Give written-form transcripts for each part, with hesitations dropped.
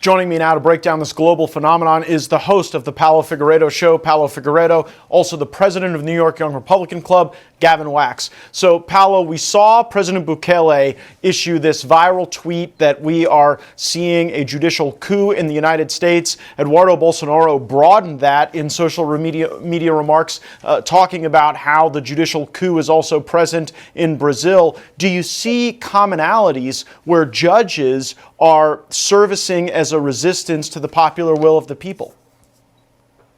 Joining me now to break down this global phenomenon is the host of the Paulo Figueiredo Show, Paulo Figueiredo, also the president of the New York Young Republican Club, Gavin Wax. So, Paulo, we saw President Bukele issue this viral tweet that we are seeing a judicial coup in the United States. Eduardo Bolsonaro broadened that in social media remarks, talking about how the judicial coup is also present in Brazil. Do you see commonalities where judges are servicing as a resistance to the popular will of the people?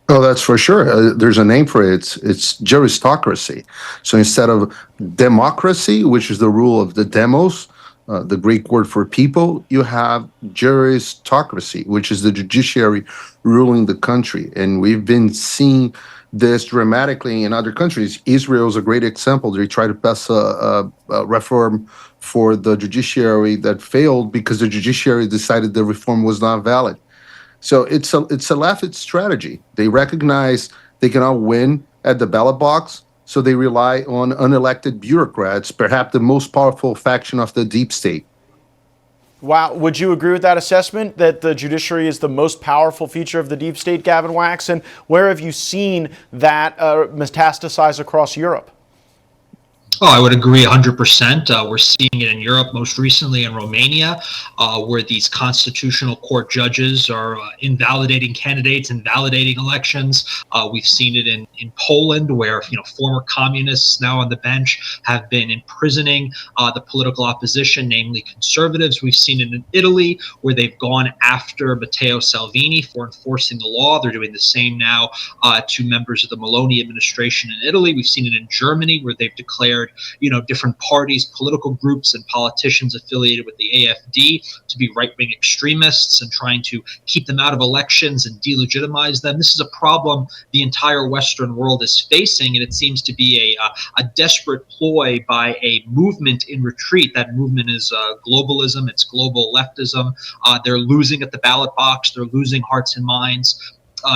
Oh, that's for sure. There's a name for it. It's juristocracy. So instead of democracy, which is the rule of the demos, the Greek word for people, you have juristocracy, which is the judiciary ruling the country. And we've been seeing this dramatically in other countries. Israel is a great example. They tried to pass a reform for the judiciary that failed because the judiciary decided the reform was not valid. So it's a left strategy. They recognize they cannot win at the ballot box, so they rely on unelected bureaucrats, perhaps the most powerful faction of the deep state. Wow. Would you agree with that assessment, that the judiciary is the most powerful feature of the deep state, Gavin Wax? And where have you seen that metastasize across Europe? Oh, I would agree 100%. We're seeing it in Europe, most recently in Romania, where these constitutional court judges are invalidating candidates, invalidating elections. We've seen it in Poland, where former communists now on the bench have been imprisoning the political opposition, namely conservatives. We've seen it in Italy, where they've gone after Matteo Salvini for enforcing the law. They're doing the same now to members of the Meloni administration in Italy. We've seen it in Germany, where they've declared different parties, political groups, and politicians affiliated with the AfD to be right-wing extremists and trying to keep them out of elections and delegitimize them. This is a problem the entire Western world is facing, and it seems to be a desperate ploy by a movement in retreat. That movement is globalism. It's global leftism. They're losing at the ballot box. They're losing hearts and minds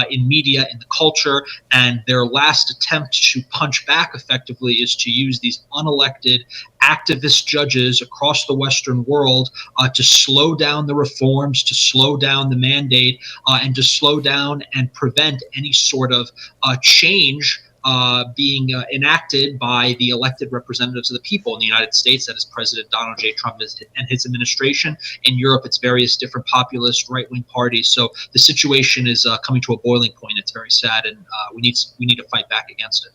in media, in the culture, and their last attempt to punch back effectively is to use these unelected activist judges across the Western world to slow down the reforms, to slow down the mandate, and to slow down and prevent any sort of change being enacted by the elected representatives of the people. In the United States, that is President Donald J. Trump and his administration. In Europe, it's various different populist right-wing parties. So the situation is coming to a boiling point. It's very sad, and we need to fight back against it.